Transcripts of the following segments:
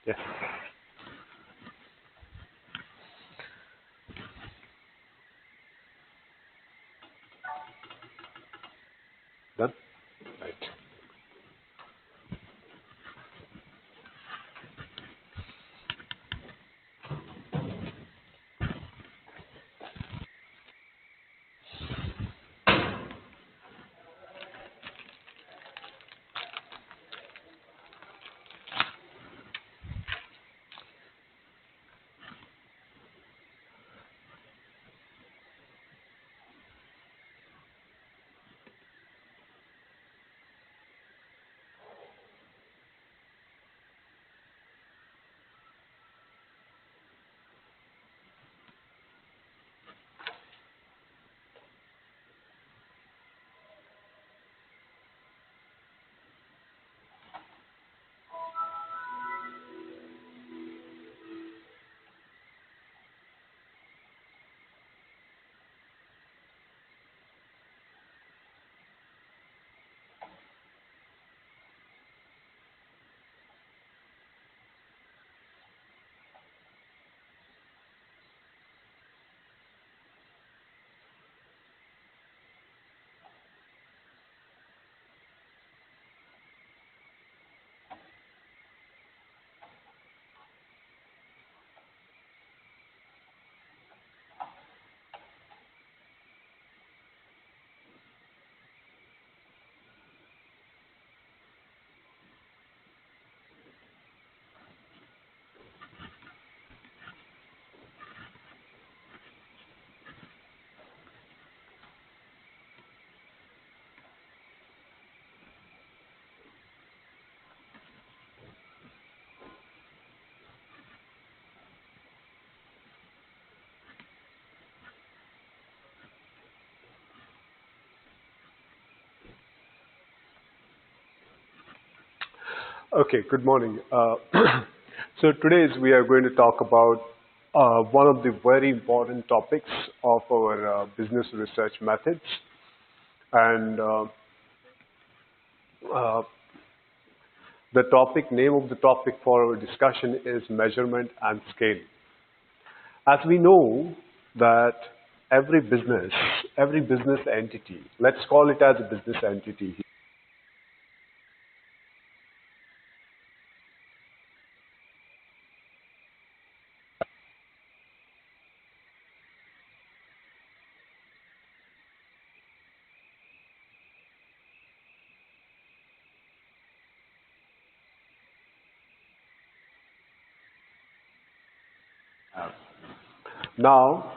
Yes. Done? Right. Okay, good morning. So today we are going to talk about one of the very important topics of our business research methods. And uh, the name of the topic for our discussion is measurement and scale. As we know that every business entity, let's call it as a business entity. Now,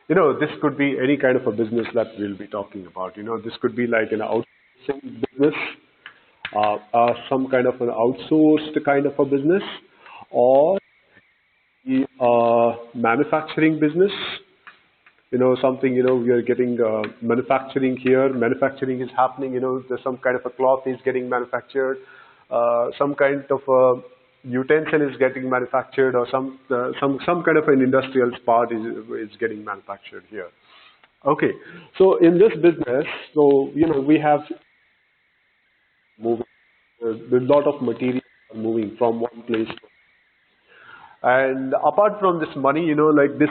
this could be any kind of a business that we'll be talking about. This could be like an outsourcing business, some kind of an outsourced kind of a business, or manufacturing business. Something, we are getting manufacturing here. Manufacturing is happening, there's some kind of a cloth is getting manufactured, some kind of a utensil is getting manufactured, or some kind of an industrial part is getting manufactured here. Okay, so in this business, so we have moving, there's a lot of material moving from one place to another. And apart from this money, like this,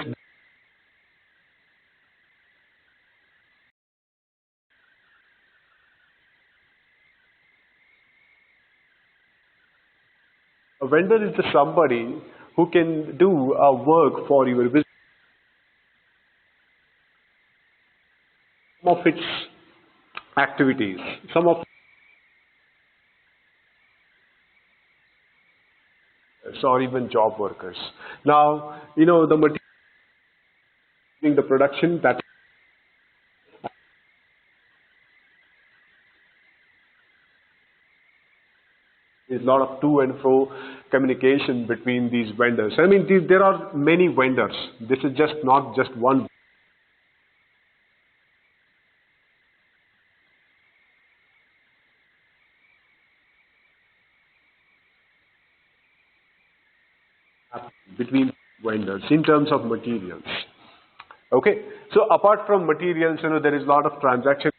a vendor is just somebody who can do work for your business. Some of its activities, some of or even job workers. Now, the material, the production, that is a lot of to and fro communication between these vendors. I mean, there are many vendors. This is just not just one. Between vendors in terms of materials. Okay, so apart from materials, there is a lot of transaction.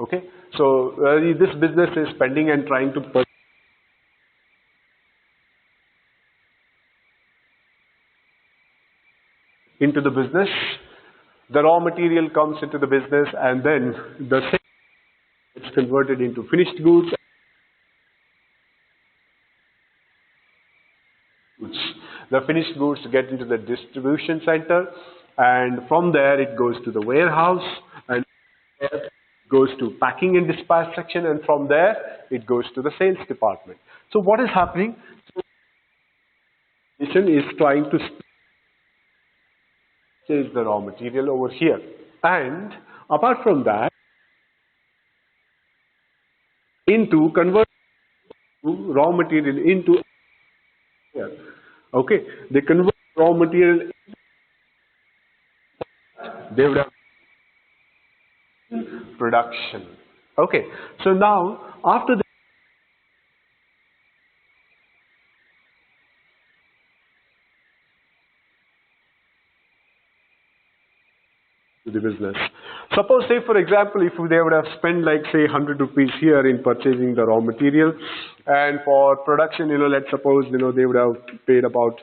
Okay, so this business is spending and trying to put into the business. The raw material comes into the business, and then the same gets converted into finished goods. The finished goods get into the distribution center, and from there it goes to the warehouse, and goes to packing and dispatch section, and from there it goes to the sales department. So what is happening? Is trying to purchase the raw material over here, and apart from that, into convert raw material into here. Okay, they convert raw material. They would have production. Okay, so now after the business, suppose, say for example, if they would have spent like say 100 rupees here in purchasing the raw material, and for production, let's suppose they would have paid about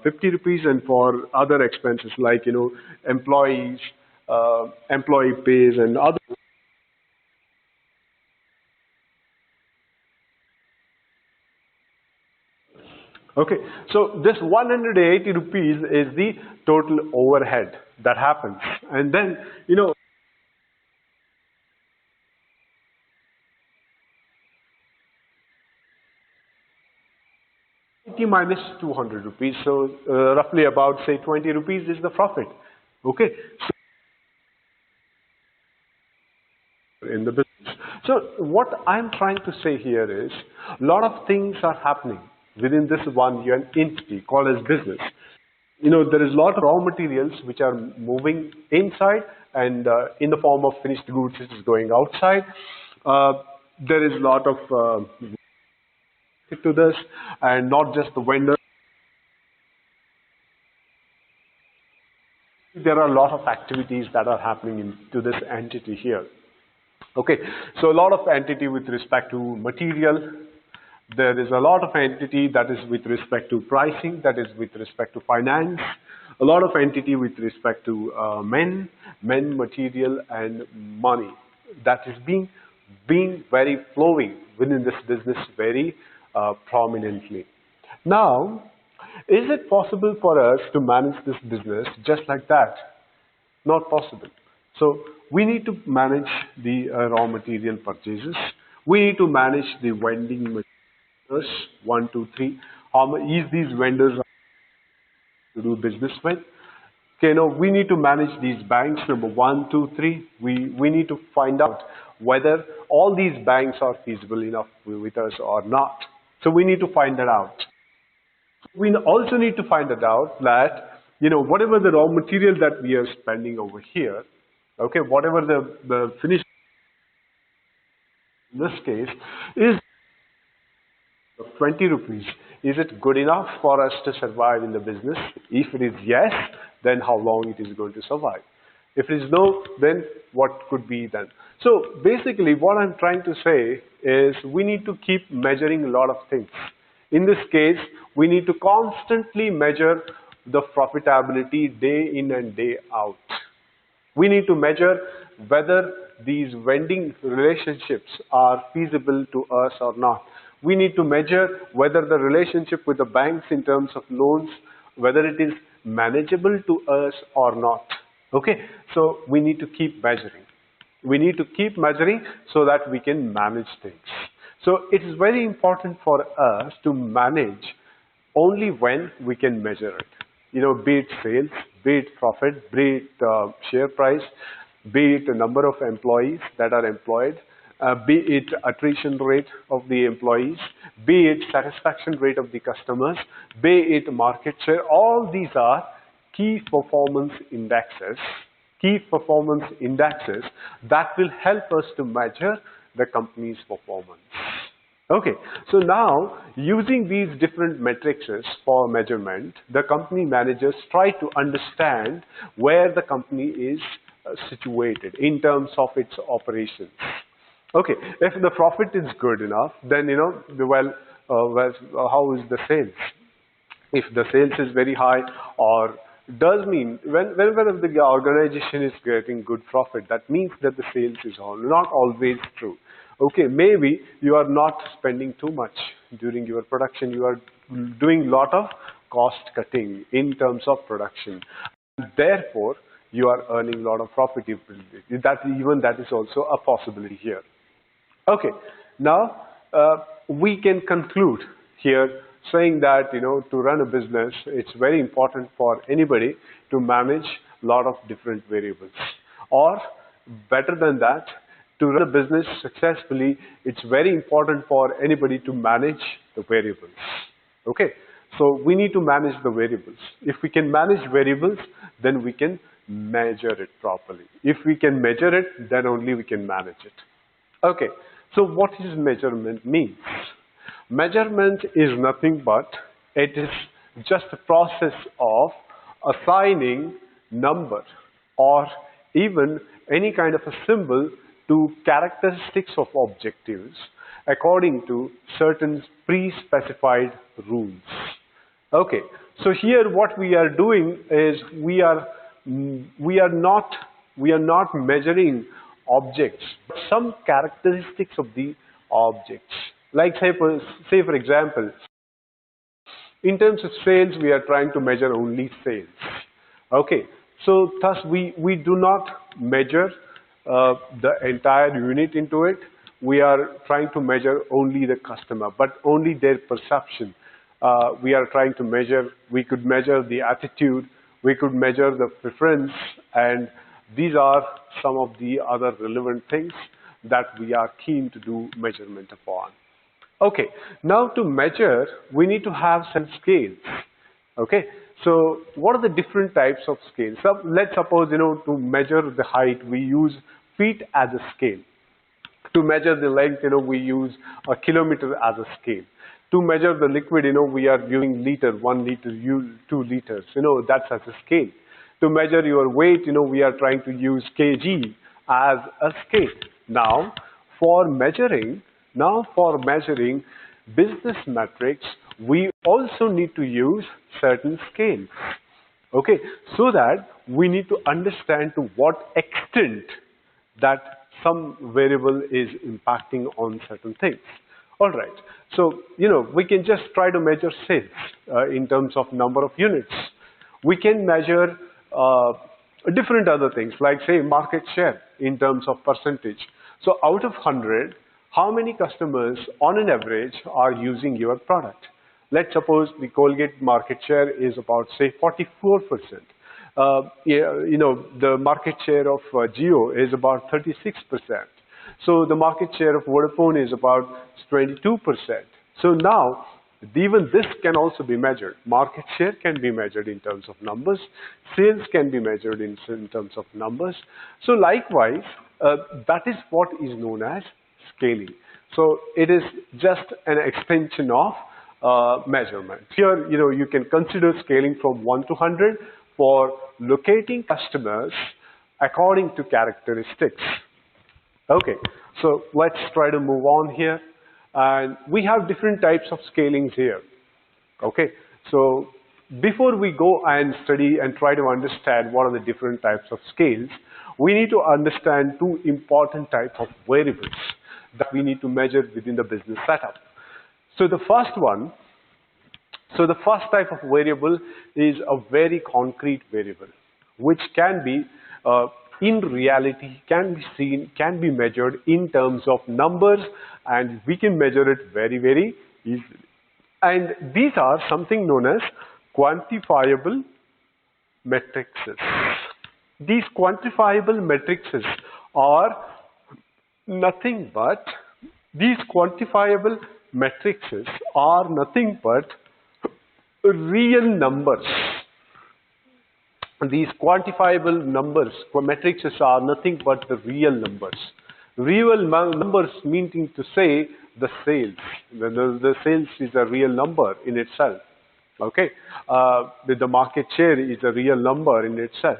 50 rupees, and for other expenses like employees, employee pays and other. Okay, so this 180 rupees is the total overhead that happens, and then 80 minus 200 rupees, so roughly about say 20 rupees is the profit. Okay, so in the business. So what I'm trying to say here is a lot of things are happening within this one entity called as business. There is a lot of raw materials which are moving inside, and in the form of finished goods, it is going outside. There is a lot of to this, and not just the vendor. There are a lot of activities that are happening into this entity here. Okay, so a lot of entity with respect to material. There is a lot of entity that is with respect to pricing, that is with respect to finance, a lot of entity with respect to men, material, and money. That is being very flowing within this business very prominently. Now, is it possible for us to manage this business just like that? Not possible. So we need to manage the raw material purchases. We need to manage the vending materials. 1, 2, 3. How many these vendors to do business with? Okay, we need to manage these banks. Number 1, 2, 3. We need to find out whether all these banks are feasible enough with us or not. So we need to find that out. We also need to find it out that whatever the raw material that we are spending over here, okay, whatever the finished in this case is 20 rupees. Is it good enough for us to survive in the business? If it is yes, then how long it is going to survive? If it is no, then what could be then? So basically what I'm trying to say is we need to keep measuring a lot of things. In this case, we need to constantly measure the profitability day in and day out. We need to measure whether these vending relationships are feasible to us or not. We need to measure whether the relationship with the banks in terms of loans, whether it is manageable to us or not. Okay, so we need to keep measuring. We need to keep measuring so that we can manage things. So it is very important for us to manage only when we can measure it. Be it sales, be it profit, be it share price, be it the number of employees that are employed, be it attrition rate of the employees, be it satisfaction rate of the customers, be it market share. All these are key performance indexes that will help us to measure the company's performance. Okay, so now using these different metrics for measurement, the company managers try to understand where the company is situated in terms of its operations. Okay, if the profit is good enough, then how is the sales? If the sales is very high, or does mean whenever the organization is getting good profit, that means that the sales is not always true. Okay, maybe you are not spending too much during your production. You are doing lot of cost cutting in terms of production. Therefore, you are earning a lot of profitability. That is also a possibility here. Okay, now we can conclude here saying that to run a business, it's very important for anybody to manage a lot of different variables. Or better than that, to run a business successfully, it's very important for anybody to manage the variables. Okay, so we need to manage the variables. If we can manage variables, then we can measure it properly. If we can measure it, then only we can manage it. Okay, so what is measurement means? Measurement is nothing but, it is just a process of assigning number or even any kind of a symbol to characteristics of objectives according to certain pre-specified rules. Okay, so here what we are doing is we are not measuring objects, but some characteristics of the objects. Like say for example, in terms of sales, we are trying to measure only sales. Okay, so thus we do not measure the entire unit into it. We are trying to measure only the customer, but only their perception. We are trying to measure, we could measure the attitude, we could measure the preference, and these are some of the other relevant things that we are keen to do measurement upon. Okay, now to measure, we need to have some scales. Okay, so what are the different types of scales? So let's suppose, to measure the height, we use feet as a scale. To measure the length, we use a kilometer as a scale. To measure the liquid, we are using liter, 1 liter, 2 liters, that's as a scale. To measure your weight, we are trying to use kg as a scale. Now, for measuring business metrics, we also need to use certain scales. Okay, so that we need to understand to what extent that some variable is impacting on certain things. All right, so we can just try to measure sales in terms of number of units. We can measure different other things, like say market share in terms of percentage. So out of 100, how many customers on an average are using your product? Let's suppose the Colgate market share is about say 44%. The market share of Jio is about 36%. So the market share of Vodafone is about 22%. So now, even this can also be measured. Market share can be measured in terms of numbers. Sales can be measured in terms of numbers. So likewise, that is what is known as scaling. So it is just an extension of measurement. Here, you can consider scaling from 1 to 100 for locating customers according to characteristics. Okay, so let's try to move on here. And we have different types of scalings here. Okay, so before we go and study and try to understand what are the different types of scales, we need to understand two important types of variables that we need to measure within the business setup. So the first type of variable is a very concrete variable, which can be in reality, can be seen, can be measured in terms of numbers, and we can measure it very, very easily. And these are something known as quantifiable metrics. These quantifiable metrics are nothing but real numbers. These quantifiable metrics are nothing but the real numbers. Real numbers meaning to say the sales. The sales is a real number in itself. Okay, the market share is a real number in itself.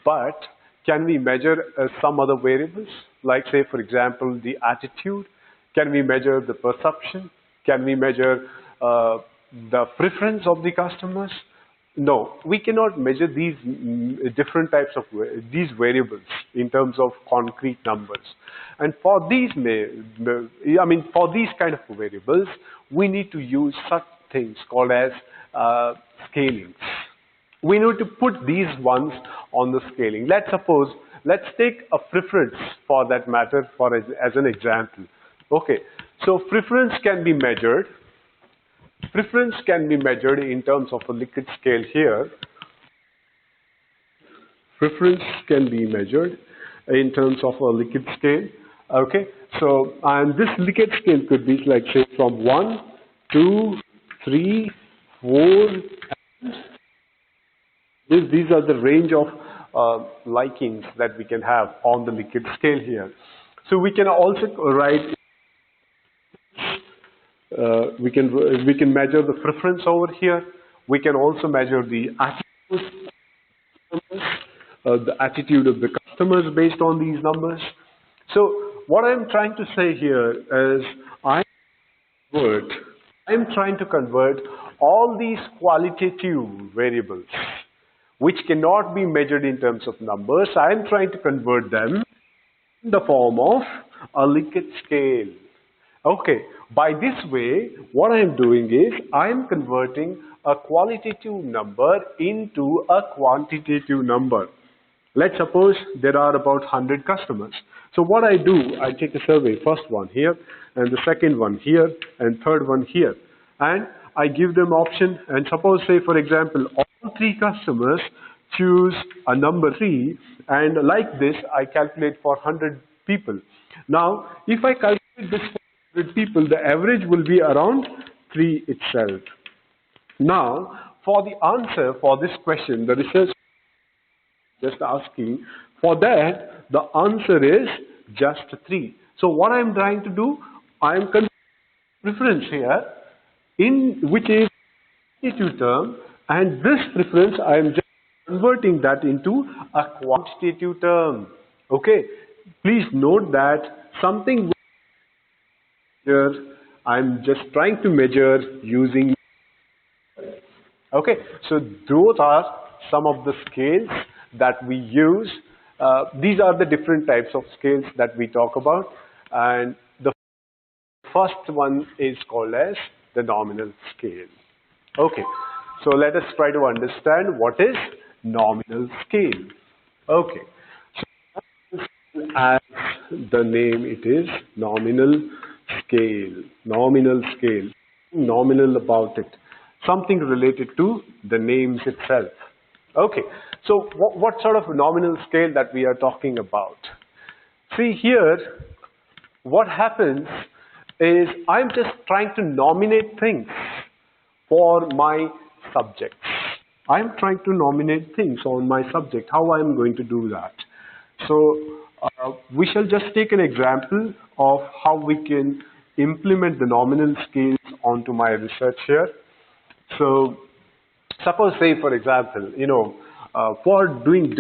But Can we measure some other variables? Like say, for example, the attitude. Can we measure the perception? Can we measure the preference of the customers? No, we cannot measure these different types of these variables in terms of concrete numbers. And for these, for these kind of variables, we need to use such things called as scalings. We need to put these ones on the scaling. Let's take a preference for that matter as an example. Okay, so preference can be measured. Preference can be measured in terms of a Likert scale here. Preference can be measured in terms of a Likert scale. Okay, so and this Likert scale could be like say from 1, 2, 3, 4. These are the range of likings that we can have on the Likert scale here. So we can also write. We can measure the preference over here. We can also measure the attitude of the customers based on these numbers. So what I'm trying to say here is I'm trying to convert all these qualitative variables which cannot be measured in terms of numbers. I'm trying to convert them in the form of a Likert scale. Okay, by this way, what I'm doing is I'm converting a qualitative number into a quantitative number. Let's suppose there are about 100 customers. So what I do, I take a survey, first one here, and the second one here, and third one here. And I give them option, and suppose say for example, all 3 customers choose a number 3, and like this, I calculate for 100 people. Now, if I calculate this for 100 people, the average will be around 3 itself. Now, for the answer for this question, the research just asking, for that, the answer is just 3. So what I'm trying to do, I'm converting preference here, which is quantitative term, and this preference I am just converting that into a quantitative term. Okay, please note that something here I'm just trying to measure using. Okay, so those are some of the scales that we use. These are the different types of scales that we talk about, and the first one is called as the nominal scale. Okay, so let us try to understand what is nominal scale. Okay, so as the name it is, nominal scale. Nominal scale, nominal about it, something related to the names itself. Okay, so what sort of nominal scale that we are talking about? See here, what happens is I'm just trying to nominate things for my subjects. I'm trying to nominate things on my subject. How I'm going to do that? So we shall just take an example of how we can implement the nominal scales onto my research here. So suppose say for example, for doing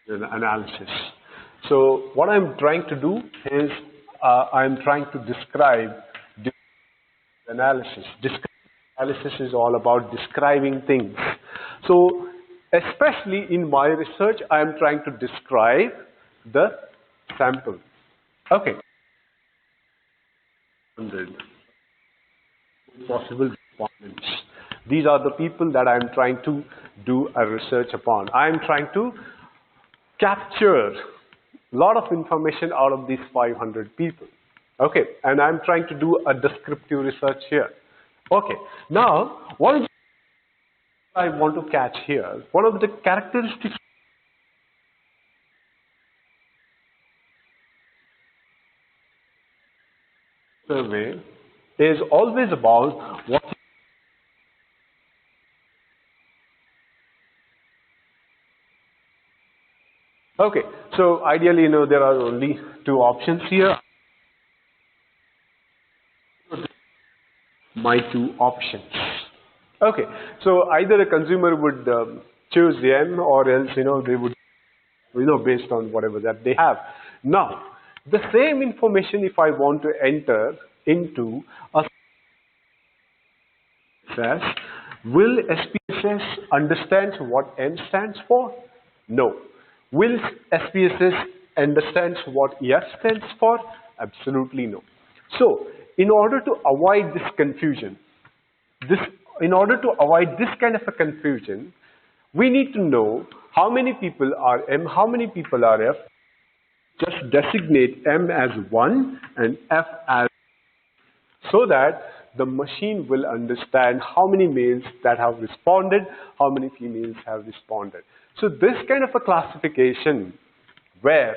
analysis. So what I'm trying to do is I'm trying to describe analysis. Analysis is all about describing things. So especially in my research, I'm trying to describe the sample. Okay. 100 possible respondents. These are the people that I'm trying to do a research upon. I'm trying to capture a lot of information out of these 500 people. Okay, and I'm trying to do a descriptive research here. Okay, now what is I want to catch here? One of the characteristics survey is always about what. Okay, so ideally, there are only 2 options here. My 2 options. Okay, so either a consumer would choose the M, or else they would based on whatever that they have. Now, the same information, if I want to enter into a SPSS, will SPSS understand what M stands for? No. Will SPSS understand what F stands for? Absolutely no. So, in order to avoid this confusion, in order to avoid this kind of a confusion, we need to know how many people are M, how many people are F. Just designate M as 1 and F as, so that the machine will understand how many males that have responded, how many females have responded. So this kind of a classification, where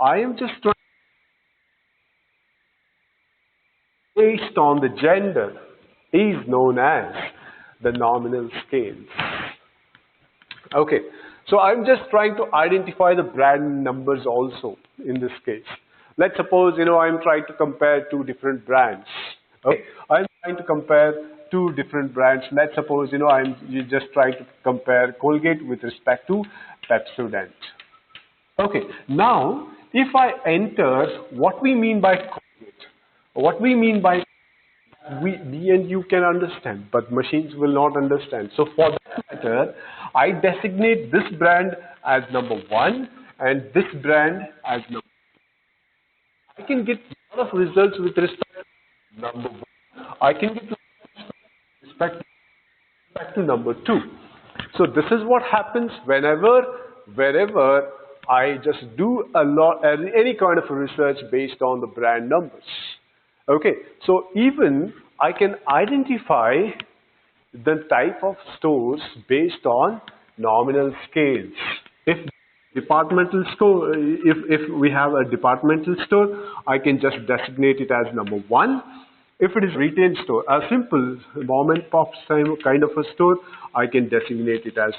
I am just trying based on the gender, is known as the nominal scales. Okay, so I'm just trying to identify the brand numbers also in this case. Let's suppose, I'm trying to compare two different brands. Okay, I'm trying to compare two different brands. Let's suppose, I'm just trying to compare Colgate with respect to Pepsodent. Okay, now if I enter what we mean by Colgate, what we mean by me and you can understand, but machines will not understand. So for that matter, I designate this brand as number 1 and this brand as number 2. I can get a lot of results with respect to number 1. I can get respect to number 2. So this is what happens wherever I just do any kind of research based on the brand numbers. Okay, so even I can identify the type of stores based on nominal scales. If departmental store, if we have a departmental store, I can just designate it as number 1. If it is retail store, a simple mom and pop kind of a store, I can designate it as.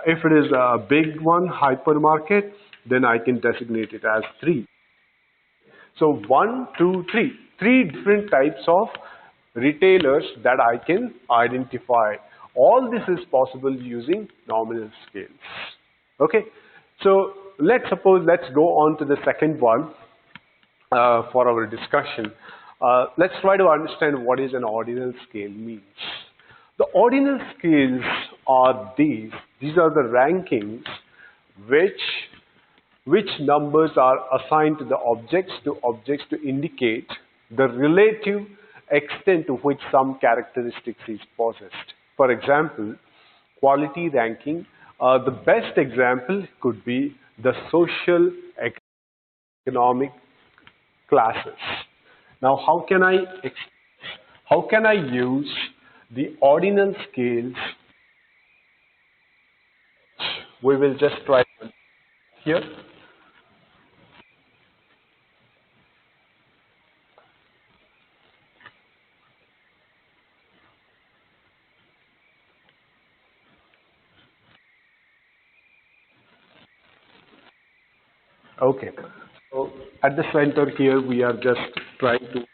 If it is a big one, hypermarket, then I can designate it as 3. So 1, 2, 3. 3 different types of retailers that I can identify. All this is possible using nominal scales. Okay. So let's go on to the second one for our discussion. Let's try to understand what is an ordinal scale means. The ordinal scales are these. These are the rankings which numbers are assigned to the objects to indicate the relative extent to which some characteristics is possessed. For example, quality ranking, the best example could be the social economic classes. Now, how can I use the ordinal scales? We will just try here. Okay, so at the center here, we are just trying to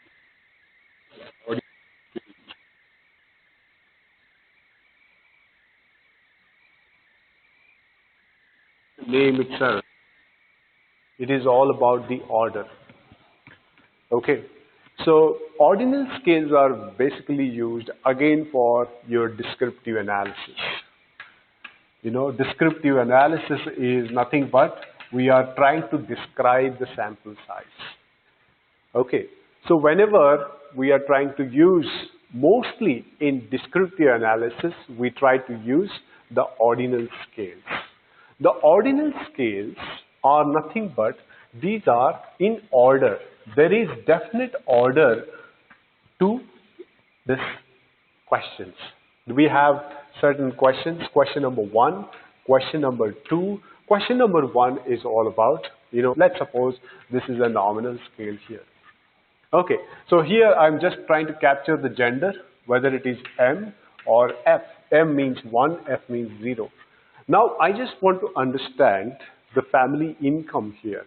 name itself. It is all about the order. Okay, so ordinal scales are basically used again for your descriptive analysis. Descriptive analysis is nothing but we are trying to describe the sample size. Okay, so whenever we are trying to use, mostly in descriptive analysis, we try to use the ordinal scales. The ordinal scales are nothing but these are in order. There is definite order to this questions. We have certain questions. Question number 1, question number 2. Question number 1 is all about, let's suppose this is a nominal scale here. Okay, so here I'm just trying to capture the gender, whether it is M or F. M means 1, F means 0. Now I just want to understand the family income here.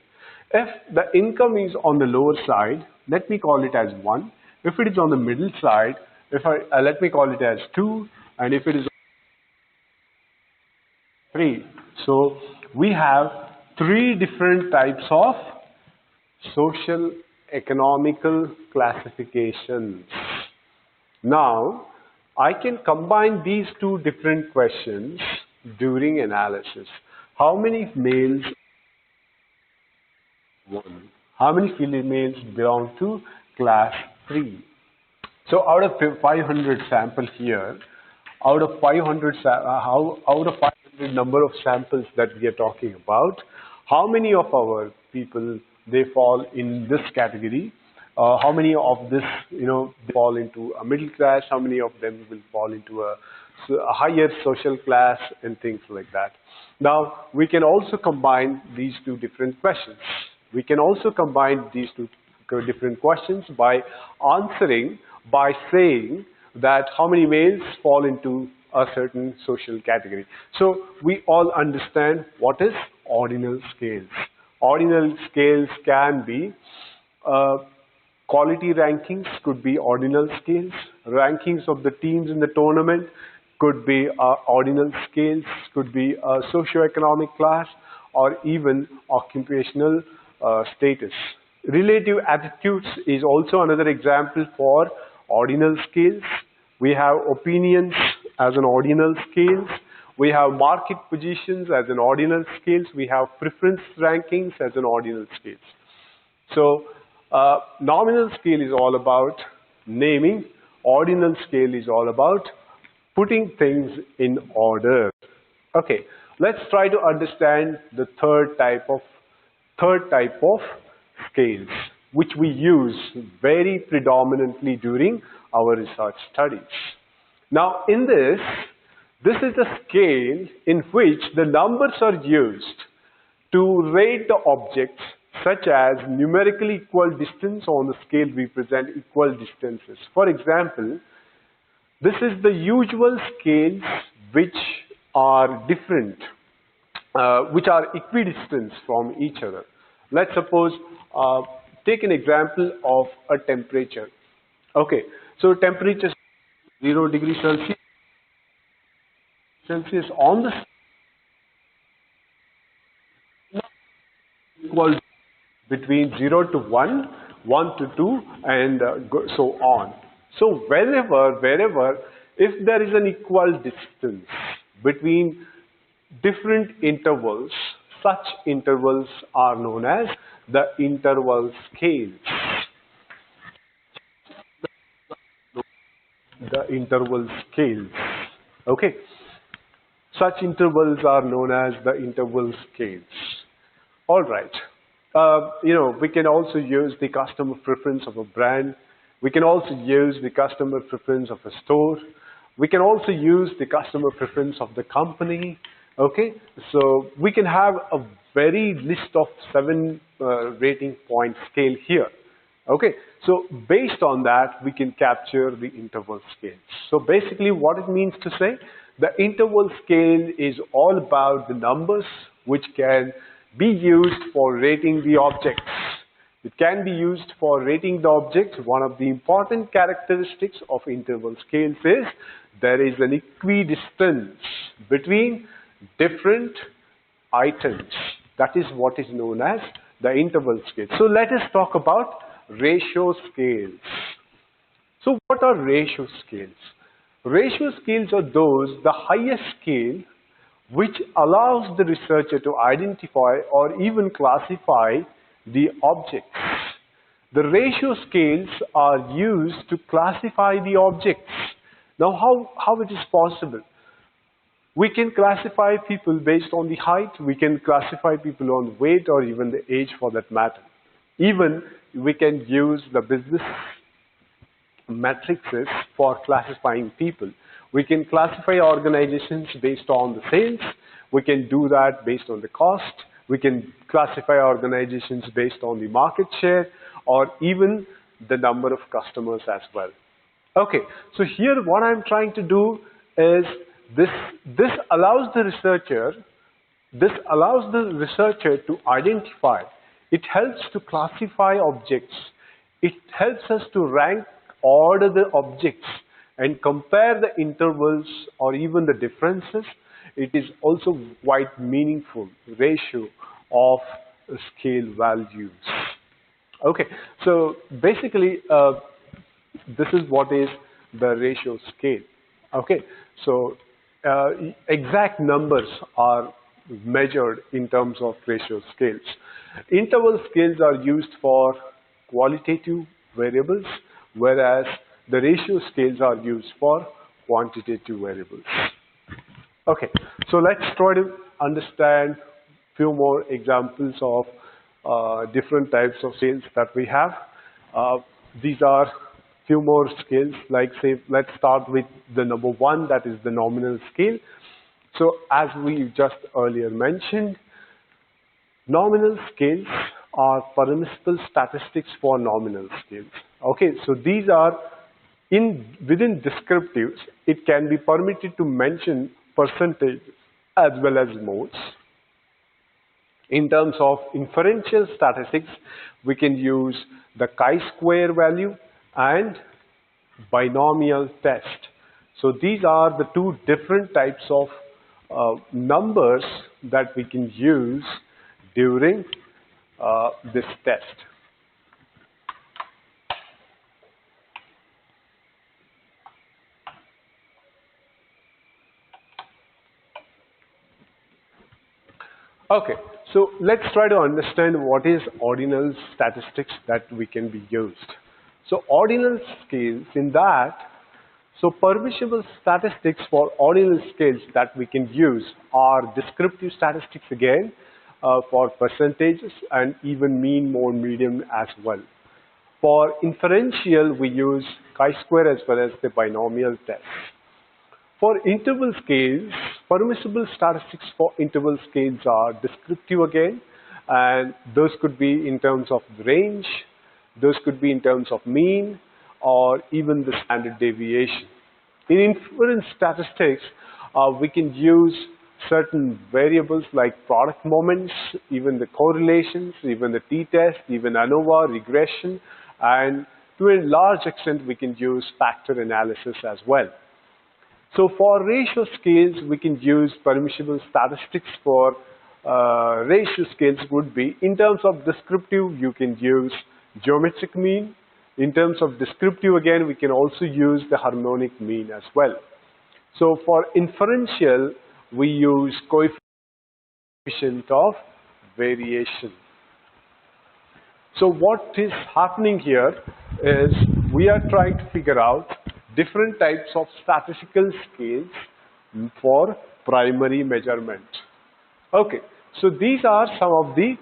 If the income is on the lower side, let me call it as 1. If it is on the middle side, let me call it as 2. and if it is 3. So we have 3 different types of social economical classifications. Now, I can combine these 2 different questions during analysis. How many males? 1. How many females belong to class 3? So out of 500 sample here, out of 500 number of samples that we are talking about, how many of our people they fall in this category? How many of this, they fall into a middle class? How many of them will fall into a higher social class and things like that? Now, we can also combine these 2 different questions. We can also combine these 2 different questions by answering by saying that how many males fall into a certain social category. So we all understand what is ordinal scales. Ordinal scales can be quality rankings, could be ordinal scales. Rankings of the teams in the tournament could be ordinal scales, could be a socioeconomic class, or even occupational status. Relative attitudes is also another example for ordinal scales. We have opinions as an ordinal scales. We have market positions as an ordinal scales. We have preference rankings as an ordinal scales. So nominal scale is all about naming. Ordinal scale is all about putting things in order. Okay, let's try to understand the third type of scales, which we use very predominantly during our research studies. Now, in this is a scale in which the numbers are used to rate the objects, such as numerically equal distance. On the scale we present equal distances. For example, this is the usual scales which are different, which are equidistant from each other. Let's suppose, take an example of a temperature. Okay, so temperature 0 degrees Celsius on the equal between 0 to 1, 1 to 2, and so on. So wherever, if there is an equal distance between different intervals, such intervals are known as the interval scales. The interval scales. Okay. Such intervals are known as the interval scales. All right. We can also use the customer preference of a brand. We can also use the customer preference of a store. We can also use the customer preference of the company. Okay, so we can have a very list of 7 rating point scale here. Okay, so based on that, we can capture the interval scale. So basically what it means to say, the interval scale is all about the numbers which can be used for rating the objects. It can be used for rating the objects. One of the important characteristics of interval scales is there is an equidistance between different items. That is what is known as the interval scale. So let us talk about ratio scales. So what are ratio scales? Ratio scales are those, the highest scale, which allows the researcher to identify or even classify the objects. The ratio scales are used to classify the objects. Now how it is possible? We can classify people based on the height, we can classify people on weight or even the age for that matter. Even we can use the business matrices for classifying people. We can classify organizations based on the sales, we can do that based on the cost, we can classify organizations based on the market share or even the number of customers as well. Okay, so here what I'm trying to do is this allows the researcher to identify. It helps to classify objects. It helps us to rank, order the objects. and compare the intervals or even the differences, it is also quite meaningful ratio of scale values. Okay, so basically this is what is the ratio scale. Okay, so exact numbers are measured in terms of ratio scales. Interval scales are used for qualitative variables, whereas the ratio scales are used for quantitative variables. Okay, so let's try to understand few more examples of different types of scales that we have. These are few more scales, like say, let's start with the number one, that is the nominal scale. So as we just earlier mentioned, nominal scales are permissible statistics for nominal scales. Okay, so these are within descriptives, it can be permitted to mention percentages as well as modes. In terms of inferential statistics, we can use the chi-square value and binomial test. So these are the two different types of numbers that we can use during this test. Okay, so let's try to understand what is ordinal statistics that we can be used. So ordinal scales in that, so permissible statistics for ordinal scales that we can use are descriptive statistics again for percentages and even mean, mode, median as well. For inferential, we use chi-square as well as the binomial test. For interval scales, permissible statistics for interval scales are descriptive again, and those could be in terms of the range, those could be in terms of mean, or even the standard deviation. In inference statistics, we can use certain variables like product moments, even the correlations, even the t-test, even ANOVA, regression, and to a large extent we can use factor analysis as well. So for ratio scales, we can use permissible statistics for ratio scales would be, in terms of descriptive, you can use geometric mean. In terms of descriptive, again, we can also use the harmonic mean as well. So for inferential, we use coefficient of variation. So what is happening here is we are trying to figure out different types of statistical scales for primary measurement. Okay, so these are some of the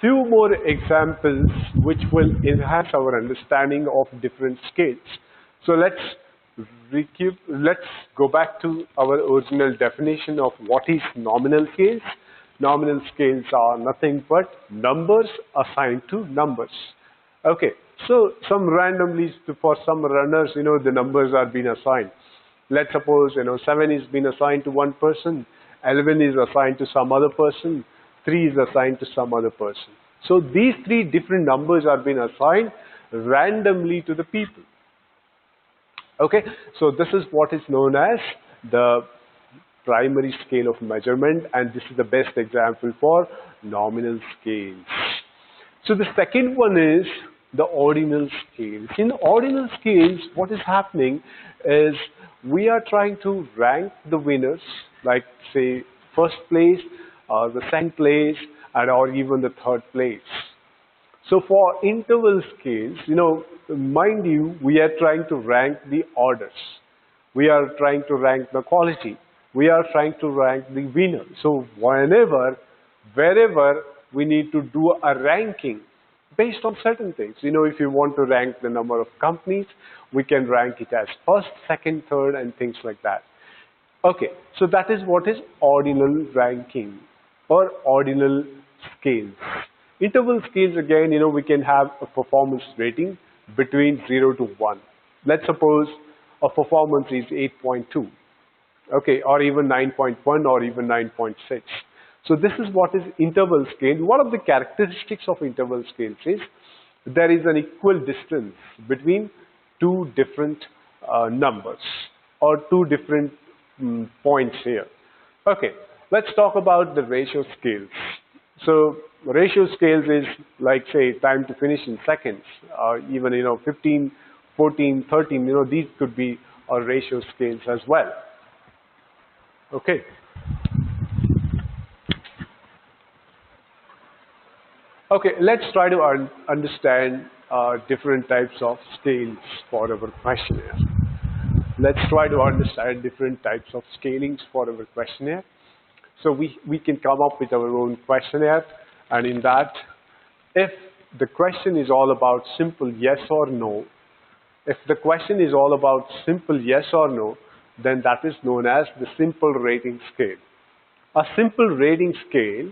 few more examples which will enhance our understanding of different scales. So let's go back to our original definition of what is nominal scales. Nominal scales are nothing but numbers assigned to numbers. Okay, so some randomly for some runners, the numbers are being assigned. Let's suppose 7 is being assigned to one person, 11 is assigned to some other person, 3 is assigned to some other person. So these three different numbers are being assigned randomly to the people. Okay, so this is what is known as the primary scale of measurement, and this is the best example for nominal scales. So the second one is the ordinal scales. In ordinal scales, what is happening is we are trying to rank the winners, like say first place, the second place, or even the third place. So for interval scales, mind you, we are trying to rank the orders. We are trying to rank the quality. We are trying to rank the winner. So wherever we need to do a ranking based on certain things. If you want to rank the number of companies, we can rank it as first, second, third, and things like that. Okay, so that is what is ordinal ranking or ordinal scales. Interval scales, again, we can have a performance rating between 0 to 1. Let's suppose a performance is 8.2, okay, or even 9.1 or even 9.6. So this is what is interval scale. One of the characteristics of interval scales is there is an equal distance between two different numbers or two different points here. Okay, let's talk about the ratio scales. So ratio scales is like, say, time to finish in seconds, even 15, 14, 13, these could be ratio scales as well. Okay. Okay, let's try to understand different types of scales for our questionnaire. Let's try to understand different types of scalings for our questionnaire. So we can come up with our own questionnaire, and in that, if the question is all about simple yes or no, if the question is all about simple yes or no, then that is known as the simple rating scale. A simple rating scale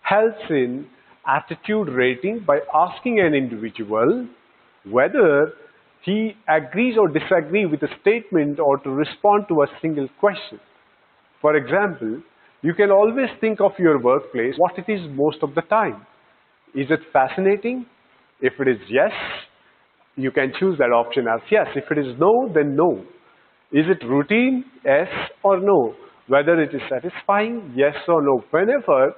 helps in attitude rating by asking an individual whether he agrees or disagrees with a statement or to respond to a single question. For example, you can always think of your workplace, what it is most of the time. Is it fascinating? If it is yes, you can choose that option as yes. If it is no, then no. Is it routine? Yes or no. Whether it is satisfying? Yes or no. Whenever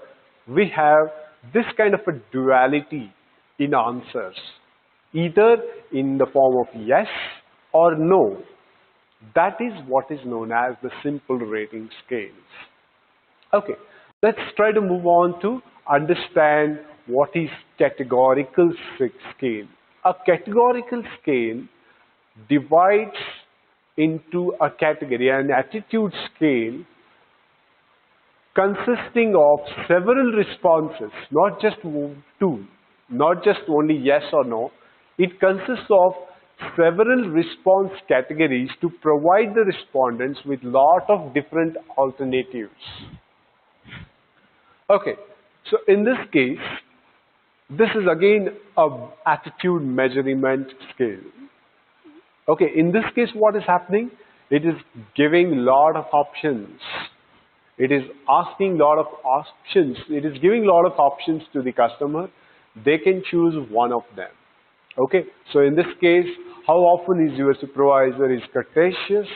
we have this kind of a duality in answers, either in the form of yes or no, that is what is known as the simple rating scales. Okay, let's try to move on to understand what is categorical scale. A categorical scale divides into a category, an attitude scale consisting of several responses, not just two, not just only yes or no. It consists of several response categories to provide the respondents with lot of different alternatives. Okay, so in this case, this is again an attitude measurement scale. Okay, in this case, what is happening? It is giving lot of options. It is asking lot of options. It is giving lot of options to the customer. They can choose one of them. Okay, so in this case, how often is your supervisor is courteous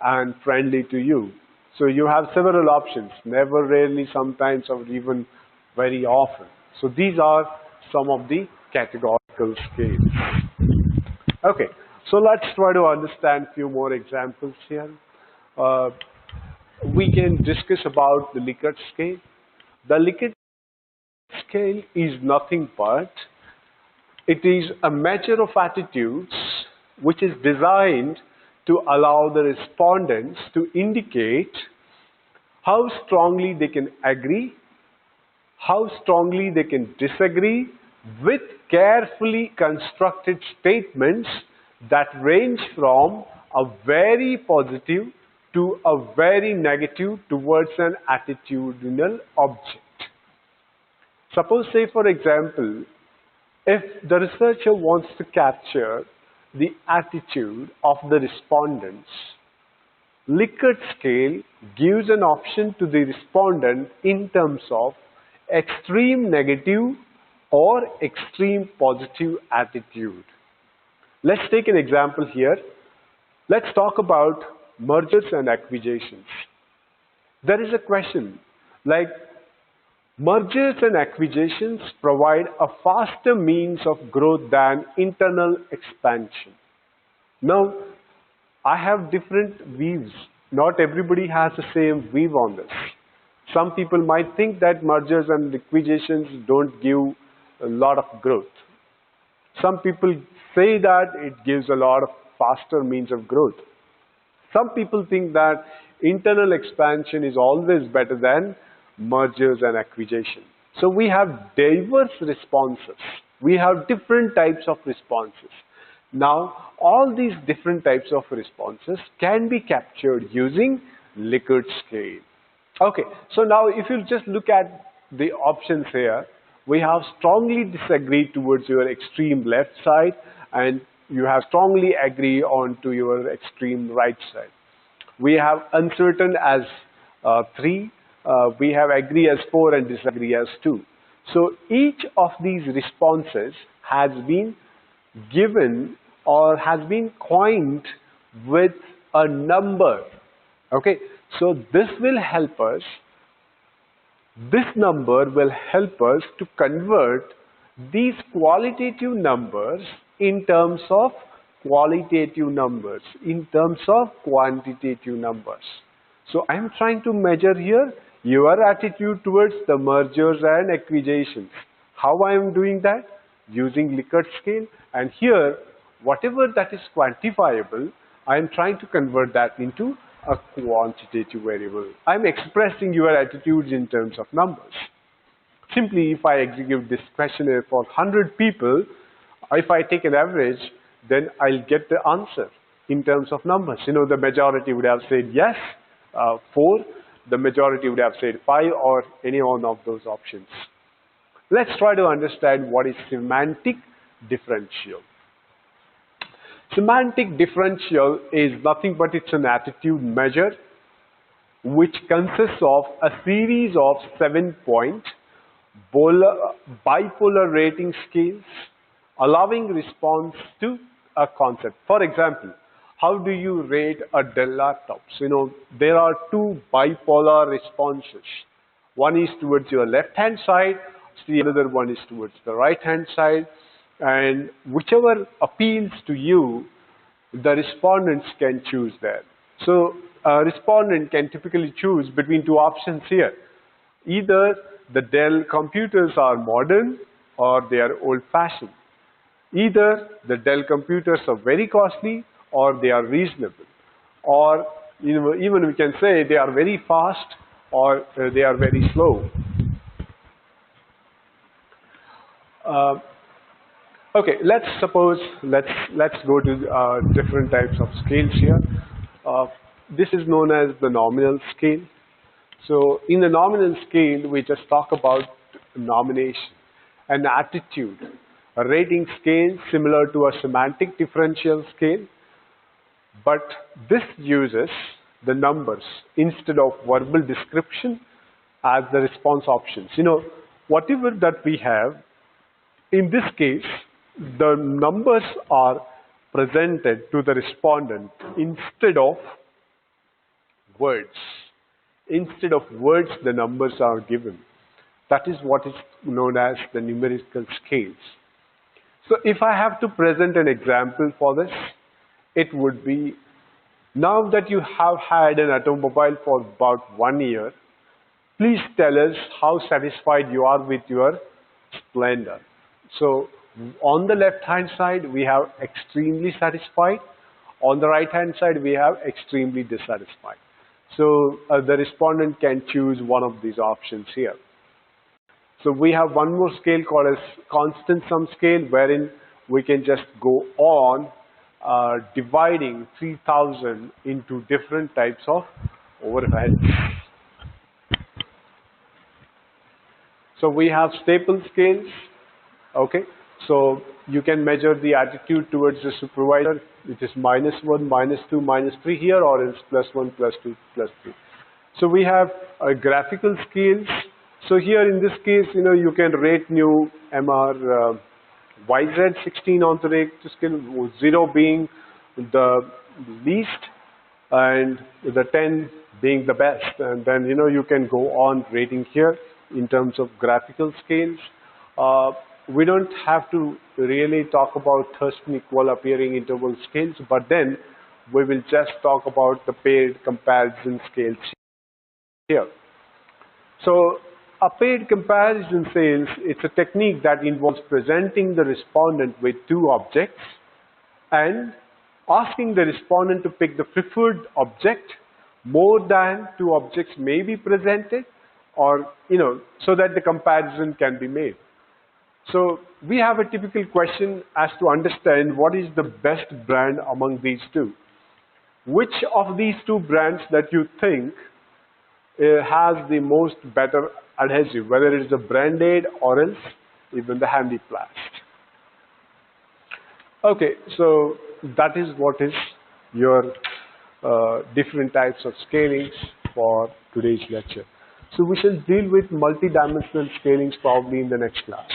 and friendly to you? So you have several options, never, rarely, sometimes, or even very often. So these are some of the categorical scales. Okay, so let's try to understand few more examples here. We can discuss about the Likert scale. The Likert scale is nothing but it is a measure of attitudes which is designed to allow the respondents to indicate how strongly they can agree, how strongly they can disagree with carefully constructed statements that range from a very positive to a very negative towards an attitudinal object. Suppose, say for example, if the researcher wants to capture the attitude of the respondents, Likert scale gives an option to the respondent in terms of extreme negative or extreme positive attitude. Let's take an example here. Let's talk about mergers and acquisitions. There is a question like, mergers and acquisitions provide a faster means of growth than internal expansion. Now, I have different views. Not everybody has the same view on this. Some people might think that mergers and acquisitions don't give a lot of growth. Some people say that it gives a lot of faster means of growth. Some people think that internal expansion is always better than mergers and acquisitions. So we have diverse responses. We have different types of responses. Now, all these different types of responses can be captured using Likert scale. Okay, so now if you just look at the options here, we have strongly disagree towards your extreme left side, and you have strongly agree on to your extreme right side. We have uncertain as 3, we have agree as 4, and disagree as 2. So each of these responses has been given or has been coined with a number. Okay, so this number will help us to convert these qualitative numbers in terms of qualitative numbers, in terms of quantitative numbers. So I am trying to measure here your attitude towards the mergers and acquisitions. How I am doing that? Using Likert scale, and here whatever that is quantifiable, I am trying to convert that into a quantitative variable. I am expressing your attitudes in terms of numbers. Simply, if I execute this questionnaire for 100 people, if I take an average, then I'll get the answer in terms of numbers. You know, the majority would have said yes, 4, the majority would have said 5, or any one of those options. Let's try to understand what is semantic differential. Semantic differential is nothing but it's an attitude measure which consists of a series of 7-point bipolar rating scales allowing response to a concept. For example, how do you rate a Dell laptops? You know, there are 2 bipolar responses. One is towards your left hand side, the other one is towards the right hand side, and whichever appeals to you, the respondents can choose there. So a respondent can typically choose between 2 options here. Either the Dell computers are modern or they are old-fashioned. Either the Dell computers are very costly or they are reasonable. Or even we can say they are very fast or they are very slow. Okay, let's go to different types of scales here. This is known as the nominal scale. So in the nominal scale, we just talk about nomination, an attitude, a rating scale similar to a semantic differential scale, but this uses the numbers instead of verbal description as the response options. You know, whatever that we have, in this case, the numbers are presented to the respondent instead of words. Instead of words, the numbers are given. That is what is known as the numerical scales. So if I have to present an example for this, it would be, now that you have had an automobile for about 1 year, please tell us how satisfied you are with your Splendor. So on the left hand side, we have extremely satisfied. On the right hand side, we have extremely dissatisfied. So the respondent can choose one of these options here. So we have one more scale called as constant sum scale, wherein we can just go on dividing 3000 into different types of overheads. So we have staple scales. Okay, so you can measure the attitude towards the supervisor. It is -1, -2, -3 here, or it's +1, +2, +3. So we have graphical scales. So here in this case, you know, you can rate new MR YZ16 on the rate scale, 0 being the least and the 10 being the best. And then, you know, you can go on rating here in terms of graphical scales. We don't have to really talk about Thurston equal appearing interval scales, but then we will just talk about the paired comparison scales here. So a paired comparison scales, it's a technique that involves presenting the respondent with 2 objects and asking the respondent to pick the preferred object. More than 2 objects may be presented, or, you know, so that the comparison can be made. So we have a typical question as to understand what is the best brand among these 2. Which of these 2 brands that you think has the most better adhesive, whether it is a branded or else even the Handyplast. Okay, so that is what is your different types of scalings for today's lecture. So we shall deal with multi-dimensional scalings probably in the next class.